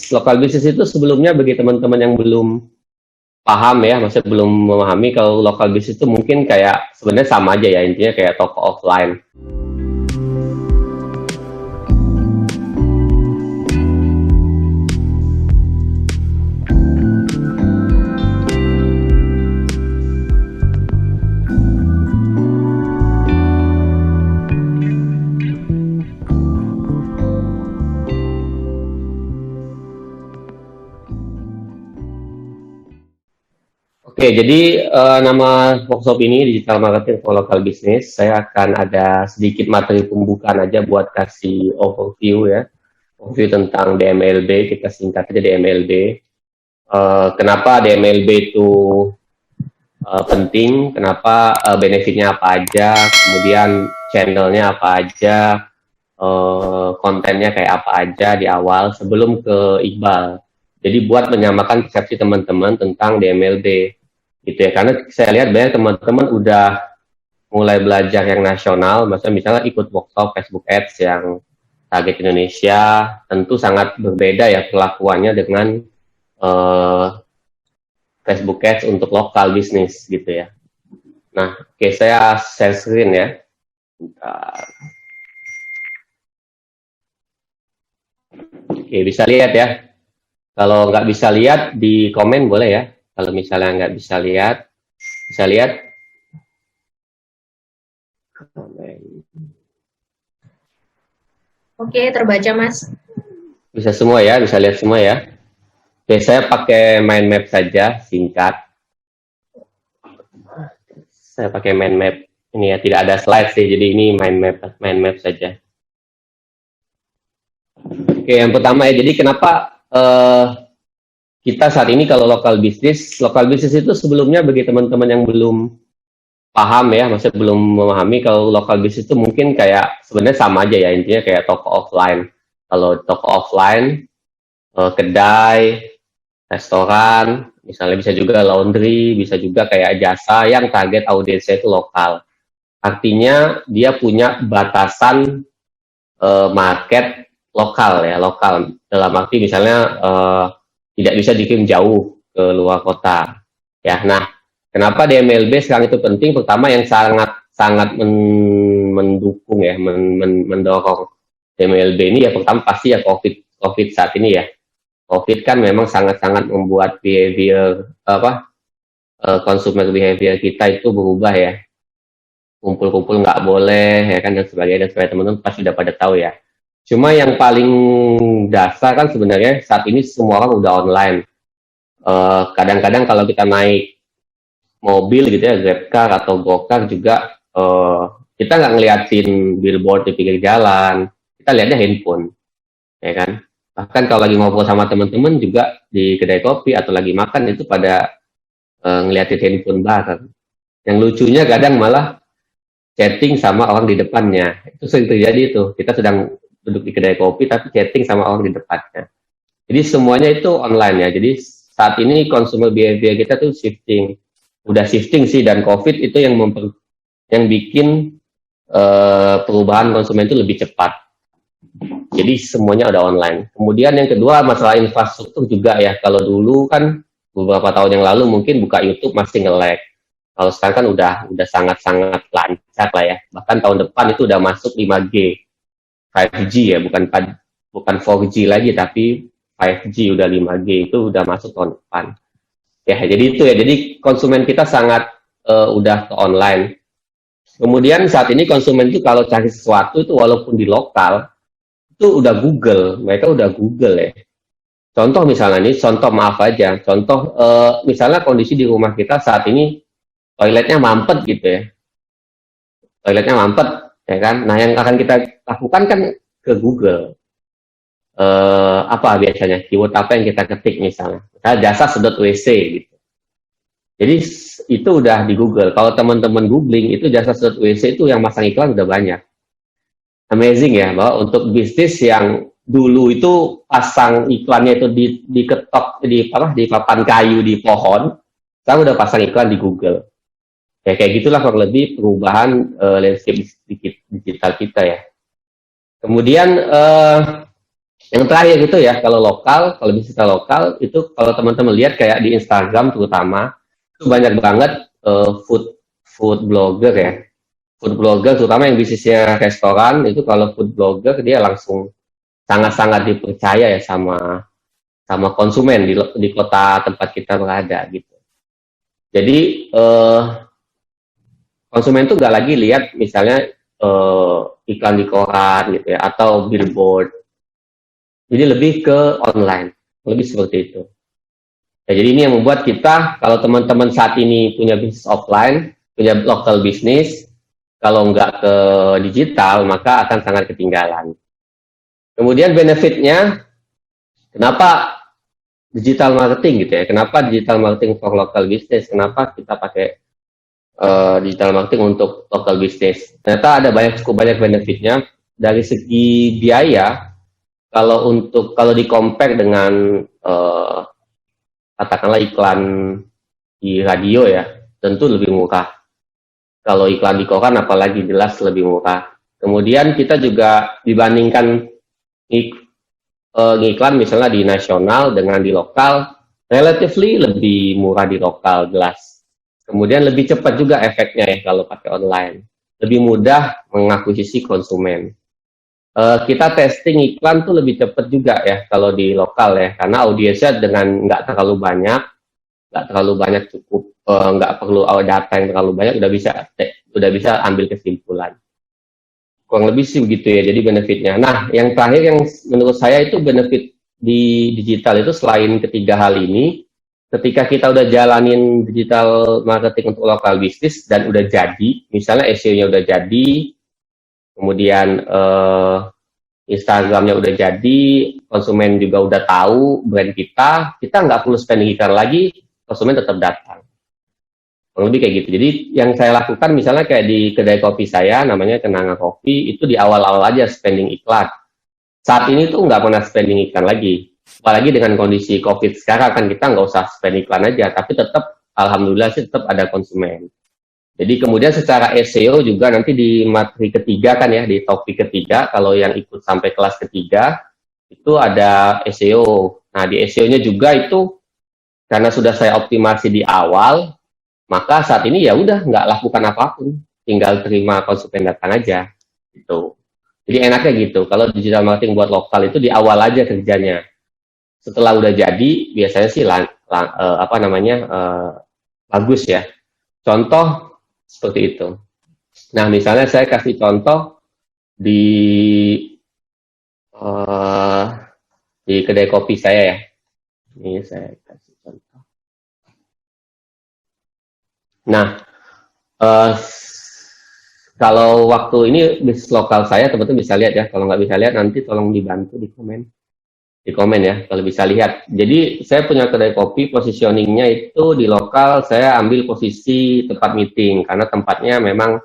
Lokal bisnis itu sebelumnya bagi teman-teman yang belum paham ya, maksudnya belum memahami kalau lokal bisnis itu mungkin kayak sebenarnya sama aja ya, intinya kayak toko offline. Oke, jadi nama workshop ini Digital Marketing for Local Business. Saya akan ada sedikit materi pembukaan aja buat kasih overview ya, overview tentang DMLB, kita singkat aja DMLB. Kenapa DMLB itu penting, kenapa benefitnya apa aja, kemudian channelnya apa aja, kontennya kayak apa aja di awal sebelum ke Iqbal. Jadi buat menyamakan persepsi teman-teman tentang DMLB gitu ya, karena saya lihat banyak teman-teman udah mulai belajar yang nasional, misalnya ikut workshop Facebook Ads yang target Indonesia, tentu sangat berbeda ya perlakuannya dengan uh, Facebook Ads untuk lokal bisnis gitu ya. Nah, oke, saya share screen ya. Bentar. Oke, bisa lihat ya. Kalau nggak bisa lihat di komen boleh ya. Kalau misalnya nggak bisa lihat, bisa lihat. Oke, terbaca Mas. Bisa semua ya, bisa lihat semua ya. Oke, saya pakai mind map saja, singkat. Saya pakai mind map. Ini ya, tidak ada slide sih, jadi ini mind map saja. Oke, yang pertama ya, jadi kenapa kita saat ini kalau lokal bisnis itu sebelumnya bagi teman-teman yang belum paham ya, maksudnya belum memahami kalau lokal bisnis itu mungkin kayak sebenarnya sama aja ya, intinya kayak toko offline. Kalau toko offline, kedai, restoran, misalnya bisa juga laundry, bisa juga kayak jasa yang target audiensnya itu lokal. Artinya dia punya batasan market lokal ya, lokal. Dalam arti misalnya tidak bisa dikirim jauh ke luar kota. Ya, nah, kenapa DMLB sekarang itu penting? Pertama yang sangat mendukung ya, mendorong DMLB ini ya pertama pasti ya COVID saat ini ya. COVID kan memang sangat-sangat membuat behavior consumer behavior kita itu berubah ya. Kumpul-kumpul nggak boleh ya kan dan sebagainya teman-teman pasti udah pada tahu ya. Cuma yang paling dasar kan sebenarnya saat ini semua orang udah online. Kadang-kadang kalau kita naik mobil gitu ya, Grabcar atau GoCar juga kita nggak ngeliatin billboard di pinggir jalan, kita lihatnya handphone, ya kan. Bahkan kalau lagi ngobrol sama teman-teman juga di kedai kopi atau lagi makan itu pada ngeliatin handphone bareng. Yang lucunya kadang malah chatting sama orang di depannya. Itu sering terjadi itu. Kita sedang duduk di kedai kopi tapi chatting sama orang di depannya. Jadi semuanya itu online ya. Jadi saat ini consumer behavior kita tuh shifting. Udah shifting sih dan COVID itu yang bikin perubahan konsumen itu lebih cepat. Jadi semuanya udah online. Kemudian yang kedua masalah infrastruktur juga ya. Kalau dulu kan beberapa tahun yang lalu mungkin buka YouTube masih nge-lag. Kalau sekarang kan udah sangat-sangat lancar lah ya. Bahkan tahun depan itu udah masuk 5G, 5G ya, bukan 4G lagi tapi 5G udah 5G itu udah masuk tahun depan. Ya, jadi itu ya. Jadi konsumen kita sangat udah ke online. Kemudian saat ini konsumen itu kalau cari sesuatu itu walaupun di lokal itu udah Google, mereka udah Google ya. Contoh misalnya nih, contoh maaf aja, contoh misalnya kondisi di rumah kita saat ini toiletnya mampet gitu ya, toiletnya mampet ya kan. Nah yang akan kita lakukan kan ke Google. Apa biasanya keyword apa yang kita ketik misalnya jasa sedot WC gitu. Jadi itu udah di Google. Kalau teman-teman googling itu jasa sedot WC itu yang masang iklan udah banyak. Amazing ya bahwa untuk bisnis yang dulu itu pasang iklannya itu diketok di papan kayu di pohon, sekarang udah pasang iklan di Google. Ya kayak gitulah kurang lebih perubahan landscape digital kita ya. Kemudian Yang terakhir itu ya, kalau lokal, kalau bisnis lokal itu kalau teman-teman lihat kayak di Instagram terutama itu banyak banget food food blogger ya. Food blogger terutama yang bisnisnya restoran itu kalau food blogger dia langsung sangat-sangat dipercaya ya sama sama konsumen di kota tempat kita berada gitu. Jadi konsumen tuh nggak lagi lihat misalnya iklan di koran gitu ya atau billboard. Jadi lebih ke online, lebih seperti itu. Ya, jadi ini yang membuat kita, kalau teman-teman saat ini punya bisnis offline, punya local bisnis, kalau nggak ke digital, maka akan sangat ketinggalan. Kemudian benefitnya, kenapa digital marketing gitu ya? Kenapa digital marketing for local business? Kenapa kita pakai digital marketing untuk local business? Ternyata ada cukup banyak benefitnya. Dari segi biaya, kalau di compare dengan katakanlah iklan di radio ya, tentu lebih murah. Kalau iklan di koran apalagi jelas lebih murah. Kemudian kita juga dibandingkan iklan misalnya di nasional dengan di lokal, relatively lebih murah di lokal jelas. Kemudian lebih cepat juga efeknya ya kalau pakai online. Lebih mudah mengakuisisi konsumen. Kita testing iklan tuh lebih cepat juga ya kalau di lokal ya, karena audiensnya dengan nggak terlalu banyak cukup nggak perlu data yang terlalu banyak udah bisa ambil kesimpulan. Kurang lebih sih begitu ya, jadi benefitnya. Nah, yang terakhir yang menurut saya itu benefit di digital itu selain ketiga hal ini, ketika kita udah jalanin digital marketing untuk lokal bisnis dan udah jadi, misalnya SEO-nya udah jadi, kemudian Instagramnya udah jadi, konsumen juga udah tahu brand kita nggak perlu spending iklan lagi, konsumen tetap datang. Lebih kayak gitu. Jadi yang saya lakukan misalnya kayak di kedai kopi saya, namanya Kenanga Coffee, itu di awal-awal aja spending iklan. Saat ini tuh nggak pernah spending iklan lagi. Apalagi dengan kondisi COVID sekarang kan kita nggak usah spend iklan aja, tapi tetap alhamdulillah sih tetap ada konsumen. Jadi kemudian secara SEO juga nanti di materi ketiga kan ya, di topik ketiga, kalau yang ikut sampai kelas ketiga, itu ada SEO. Nah di SEO-nya juga itu, karena sudah saya optimasi di awal, maka saat ini ya udah nggak lakukan apapun, tinggal terima konsumen datang aja. Gitu. Jadi enaknya gitu, kalau digital marketing buat lokal itu di awal aja kerjanya. Setelah udah jadi, biasanya sih bagus ya. Contoh seperti itu. Nah, misalnya saya kasih contoh di kedai kopi saya ya. Ini saya kasih contoh. Nah, kalau waktu ini bisnis lokal saya, teman-teman bisa lihat ya. Kalau nggak bisa lihat, nanti tolong dibantu di komen. Di komen ya, kalau bisa lihat. Jadi, saya punya kedai kopi, positioningnya itu di lokal, saya ambil posisi tempat meeting, karena tempatnya memang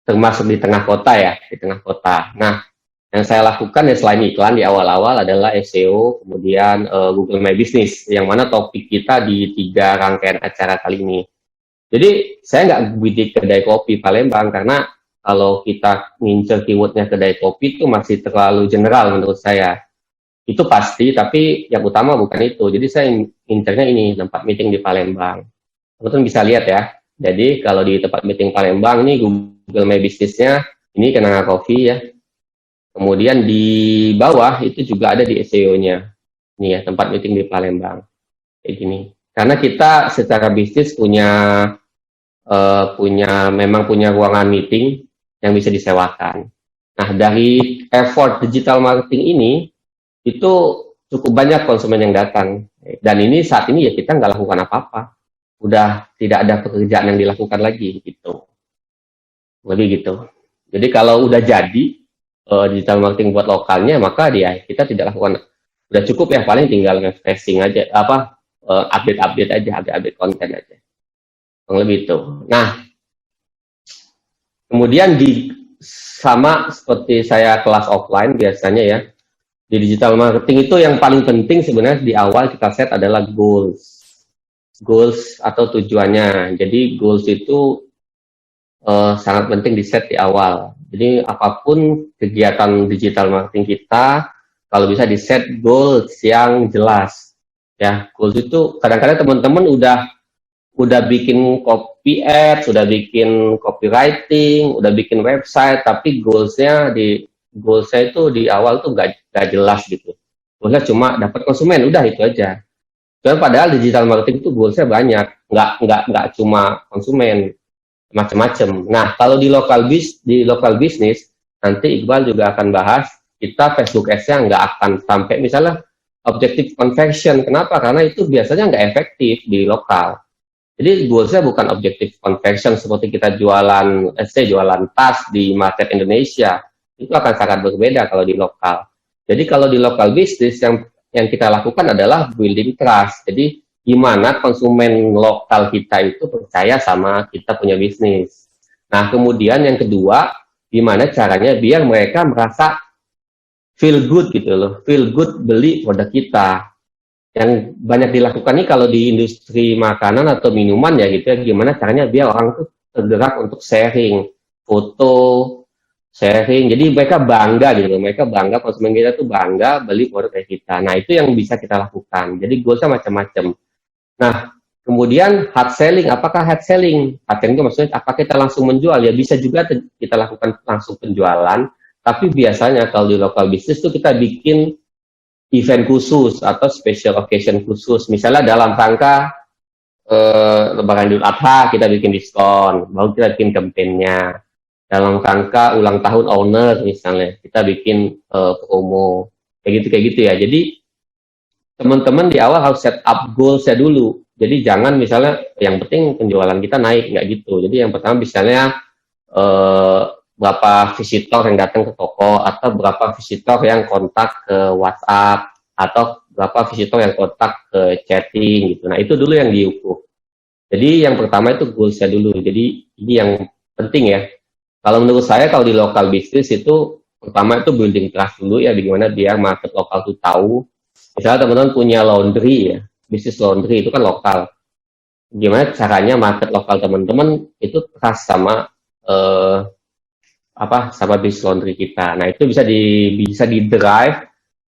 termasuk di tengah kota ya, di tengah kota. Nah, yang saya lakukan ya selain iklan di awal-awal adalah SEO, kemudian Google My Business, yang mana topik kita di 3 rangkaian acara kali ini. Jadi, saya nggak bidik kedai kopi Palembang, karena kalau kita ngincer keywordnya kedai kopi itu masih terlalu general menurut saya. Itu pasti, tapi yang utama bukan itu. Jadi saya incernya ini, tempat meeting di Palembang. Teman-teman bisa lihat ya. Jadi kalau di tempat meeting Palembang, ini Google My Business-nya, ini Kenanga Coffee ya. Kemudian di bawah itu juga ada di SEO-nya. Ini ya, tempat meeting di Palembang. Kayak gini. Karena kita secara bisnis memang punya ruangan meeting yang bisa disewakan. Nah, dari effort digital marketing ini, itu cukup banyak konsumen yang datang. Dan ini saat ini ya kita nggak lakukan apa-apa. Udah tidak ada pekerjaan yang dilakukan lagi gitu. Lebih gitu. Jadi kalau udah jadi digital marketing buat lokalnya, maka kita tidak lakukan. Udah cukup ya, paling tinggal refreshing aja, update-update aja, update konten aja. Lebih itu. Nah, kemudian sama seperti saya kelas offline biasanya ya, di digital marketing itu yang paling penting sebenarnya di awal kita set adalah goals atau tujuannya. Jadi goals itu sangat penting di set di awal. Jadi apapun kegiatan digital marketing kita, kalau bisa di set goals yang jelas. Ya, goals itu kadang-kadang teman-teman udah bikin copy ads, udah bikin copywriting, udah bikin website, tapi goalsnya itu di awal tuh nggak jelas gitu. Goalsnya cuma dapat konsumen, udah itu aja. Dan padahal digital marketing itu goalsnya banyak, nggak cuma konsumen, macam-macam. Nah, kalau di lokal bisnis nanti Iqbal juga akan bahas, kita Facebook Ads-nya nggak akan sampai misalnya objective conversion. Kenapa? Karena itu biasanya nggak efektif di lokal. Jadi goalsnya bukan objektif conversion seperti kita jualan tas di market Indonesia. Itu akan sangat berbeda kalau di lokal. Jadi kalau di lokal bisnis yang kita lakukan adalah building trust. Jadi gimana konsumen lokal kita itu percaya sama kita punya bisnis. Nah, kemudian yang kedua, gimana caranya biar mereka merasa feel good gitu loh, feel good beli produk kita. Yang banyak dilakukan nih kalau di industri makanan atau minuman ya gitu ya, gimana caranya biar orang tuh tergerak untuk sharing foto, sharing, jadi mereka bangga gitu, mereka bangga, konsumen kita tuh bangga beli produk kayak kita. Nah, itu yang bisa kita lakukan, jadi goalsnya macam-macam. Nah, kemudian hard selling, apakah hard selling? Hard selling itu maksudnya apakah kita langsung menjual? Ya bisa juga kita lakukan langsung penjualan, tapi biasanya kalau di lokal bisnis tuh kita bikin event khusus atau special occasion khusus. Misalnya dalam rangka Lebaran Idul Adha kita bikin diskon, baru kita bikin kampanyenya. Dalam rangka ulang tahun owner misalnya kita bikin promo kayak gitu ya. Jadi teman-teman di awal harus set up goals-nya dulu. Jadi jangan misalnya yang penting penjualan kita naik, nggak gitu. Jadi yang pertama misalnya berapa visitor yang datang ke toko, atau berapa visitor yang kontak ke WhatsApp, atau berapa visitor yang kontak ke chatting gitu. Nah, itu dulu yang diukur. Jadi yang pertama itu goals-nya dulu. Jadi ini yang penting ya. Kalau menurut saya kalau di lokal bisnis itu pertama itu building trust dulu ya, bagaimana biar market lokal itu tahu. Misalnya teman-teman punya laundry ya, bisnis laundry itu kan lokal. Gimana caranya market lokal teman-teman itu trust sama sama bisnis laundry kita. Nah, itu bisa di drive,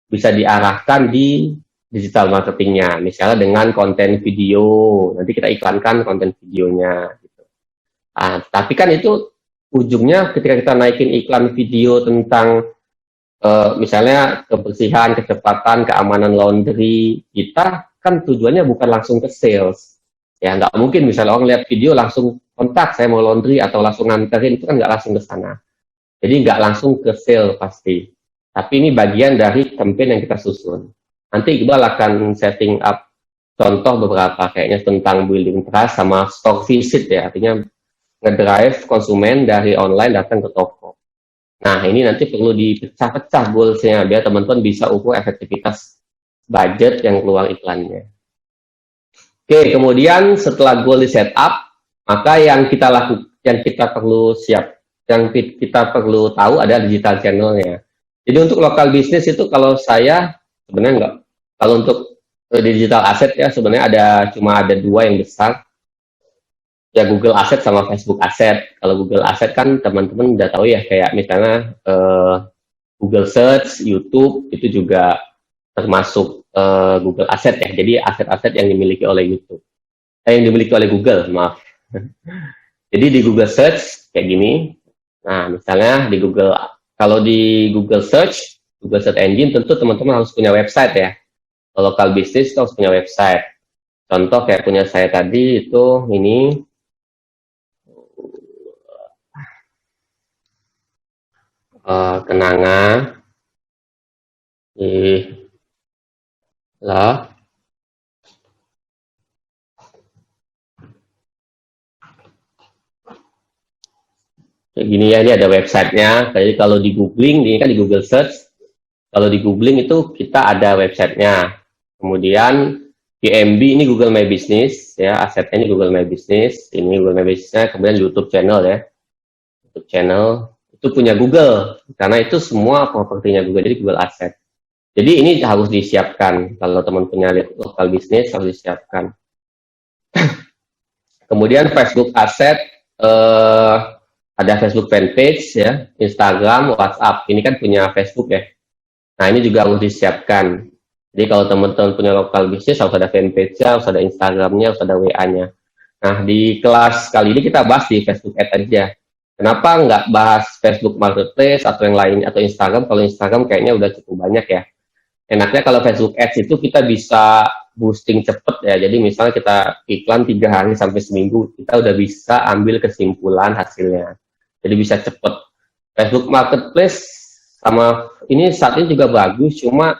bisa diarahkan di digital marketingnya. Misalnya dengan konten video, nanti kita iklankan konten videonya. Gitu. Tapi kan itu ujungnya ketika kita naikin iklan video tentang misalnya kebersihan, kecepatan, keamanan laundry, kita kan tujuannya bukan langsung ke sales. Ya, nggak mungkin misalnya orang lihat video langsung kontak, saya mau laundry, atau langsung nganterin, itu kan nggak langsung ke sana. Jadi nggak langsung ke sale pasti. Tapi ini bagian dari campaign yang kita susun. Nanti Iqbal akan setting up contoh beberapa kayaknya tentang building trust sama store visit ya. Artinya ngedrive konsumen dari online datang ke toko. Nah, ini nanti perlu dipecah-pecah goals-nya biar teman-teman bisa ukur efektivitas budget yang keluar iklannya. Oke, kemudian setelah goal di setup, maka yang kita perlu tahu ada digital channelnya. Jadi untuk lokal bisnis itu kalau saya sebenarnya enggak. Kalau untuk digital asset ya sebenarnya cuma ada dua yang besar. Ya Google Asset sama Facebook Asset. Kalau Google Asset kan teman-teman udah tahu ya, kayak misalnya Google Search, YouTube itu juga termasuk Google Asset ya. Jadi aset-aset yang dimiliki oleh YouTube. Yang dimiliki oleh Google, maaf. Jadi di Google Search kayak gini. Nah, misalnya kalau di Google Search Engine, tentu teman-teman harus punya website ya. Kalau lokal bisnis harus punya website. Contoh kayak punya saya tadi itu ini. Kenanga. Lah. Kayak gini ya, ini ada websitenya. Jadi kalau di googling, ini kan di Google Search. Kalau di googling itu kita ada websitenya. Kemudian PMB ini Google My Business ya, asetnya ini Google My Business. Ini Google My Business-nya, kemudian YouTube channel ya. YouTube channel itu punya Google karena itu semua propertinya Google, jadi Google Asset. Jadi ini harus disiapkan kalau teman punya lokal bisnis, harus disiapkan. Kemudian Facebook Asset, ada Facebook fanpage ya, Instagram, WhatsApp. Ini kan punya Facebook ya. Nah, ini juga harus disiapkan. Jadi kalau teman-teman punya lokal bisnis, harus ada fanpage-nya, harus ada Instagram-nya, harus ada WA-nya. Nah, di kelas kali ini kita bahas di Facebook Ads aja. Kenapa nggak bahas Facebook Marketplace atau yang lain, atau Instagram? Kalau Instagram kayaknya udah cukup banyak ya. Enaknya kalau Facebook Ads itu kita bisa boosting cepet ya. Jadi misalnya kita iklan 3 hari sampai seminggu, kita udah bisa ambil kesimpulan hasilnya. Jadi bisa cepet. Facebook Marketplace sama ini saat ini juga bagus, cuma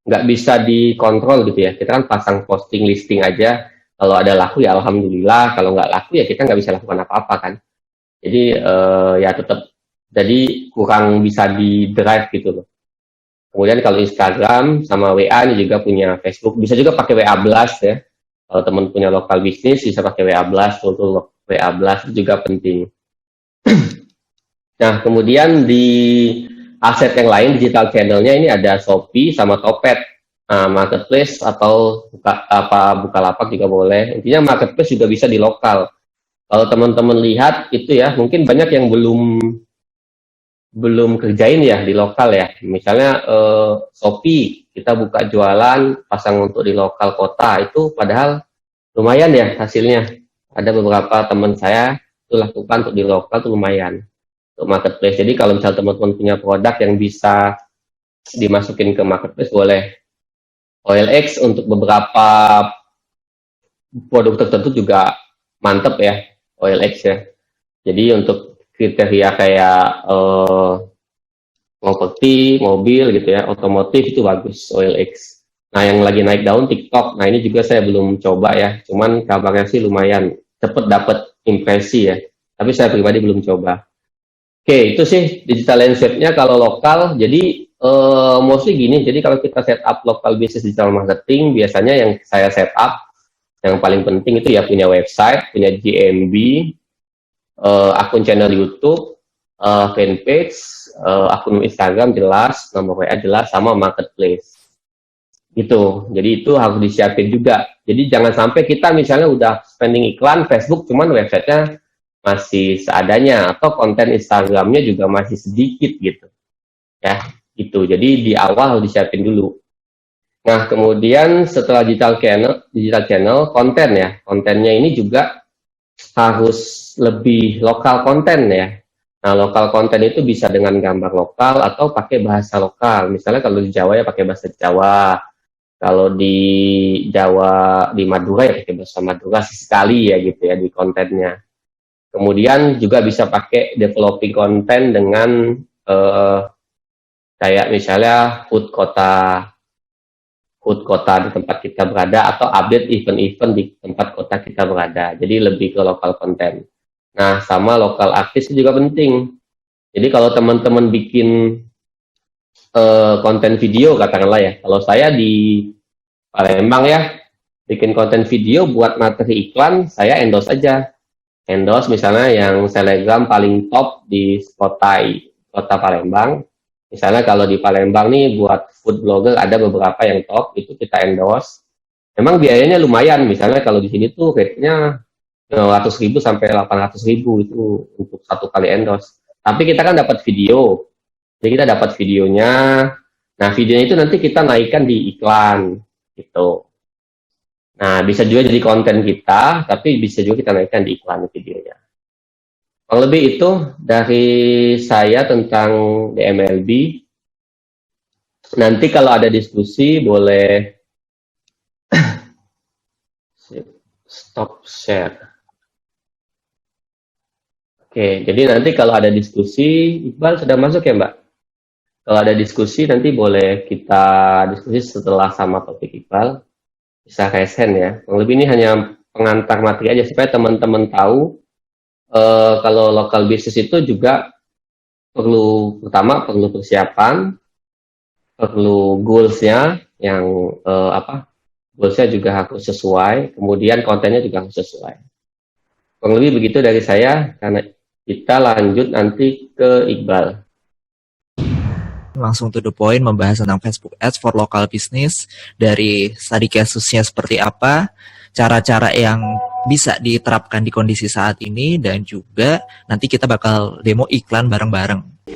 nggak bisa dikontrol gitu ya. Kita kan pasang posting listing aja, kalau ada laku ya alhamdulillah, kalau nggak laku ya kita nggak bisa lakukan apa-apa kan. Jadi ya tetap, jadi kurang bisa di drive gitu loh. Kemudian kalau Instagram sama WA ini juga punya Facebook, bisa juga pakai WA Blast ya. Kalau teman punya lokal bisnis bisa pakai WA Blast, untuk WA Blast itu juga penting. Nah, kemudian di aset yang lain digital channelnya ini ada Shopee sama Topet. Nah, marketplace atau Bukalapak juga boleh. Intinya marketplace juga bisa di lokal. Kalau teman-teman lihat itu ya, mungkin banyak yang belum kerjain ya di lokal ya. Misalnya Shopee, kita buka jualan, pasang untuk di lokal kota, itu padahal lumayan ya hasilnya. Ada beberapa teman saya itu lakukan untuk di lokal itu lumayan. Untuk marketplace. Jadi kalau misalnya teman-teman punya produk yang bisa dimasukin ke marketplace, boleh. OLX untuk beberapa produk tertentu juga mantep ya, OLX ya. Jadi untuk kriteria kayak properti, mobil gitu ya, otomotif itu bagus OLX. Nah, yang lagi naik daun TikTok. Nah, ini juga saya belum coba ya. Cuman kabarnya sih lumayan cepet dapat impresi ya. Tapi saya pribadi belum coba. Oke, itu sih digital landscape-nya kalau lokal. Jadi mostly gini, jadi kalau kita set up lokal bisnis digital marketing, biasanya yang saya set up, yang paling penting itu ya punya website, punya GMB, akun channel YouTube, fanpage, akun Instagram jelas, nomor WA jelas, sama marketplace. Gitu, jadi itu harus disiapin juga. Jadi jangan sampai kita misalnya udah spending iklan Facebook, cuman websitenya masih seadanya, atau konten Instagramnya juga masih sedikit gitu ya, gitu. Jadi di awal harus disiapin dulu. Nah, kemudian setelah digital channel konten ya, kontennya ini juga harus lebih lokal konten ya. Nah, lokal konten itu bisa dengan gambar lokal atau pakai bahasa lokal. Misalnya kalau di Jawa ya pakai bahasa Jawa, kalau di Jawa, di Madura ya pakai bahasa Madura sekali ya gitu ya di kontennya. Kemudian juga bisa pakai developing konten dengan kayak misalnya food kota di tempat kita berada, atau update event-event di tempat kota kita berada. Jadi lebih ke lokal konten. Nah, sama lokal artis juga penting. Jadi kalau teman-teman bikin konten video katakanlah ya, kalau saya di Palembang ya, bikin konten video buat materi iklan, saya endorse aja. Endorse misalnya yang selebgram paling top di Spotify kota Palembang. Misalnya kalau di Palembang nih buat food blogger ada beberapa yang top, itu kita endorse. Memang biayanya lumayan, misalnya kalau di sini tuh rate-nya 100.000 sampai 800.000 itu untuk satu kali endorse. Tapi kita kan dapat video, jadi kita dapat videonya. Nah, videonya itu nanti kita naikkan di iklan gitu. Nah, bisa juga jadi konten kita, tapi bisa juga kita naikkan di iklan videonya. Kurang lebih itu dari saya tentang DMLB. Nanti kalau ada diskusi boleh stop share. Oke, jadi nanti kalau ada diskusi, Iqbal sudah masuk ya Mbak? Kalau ada diskusi nanti boleh kita diskusi setelah sama topik Iqbal. Bisa resen ya. Kurang lebih ini hanya pengantar materi aja supaya teman-teman tahu kalau lokal bisnis itu juga pertama perlu persiapan, perlu goals-nya yang goals-nya juga harus sesuai, kemudian kontennya juga harus sesuai. Kurang lebih begitu dari saya, karena kita lanjut nanti ke Iqbal. Langsung to the point membahas tentang Facebook Ads for local business, dari study kasusnya seperti apa, cara-cara yang bisa diterapkan di kondisi saat ini, dan juga nanti kita bakal demo iklan bareng-bareng.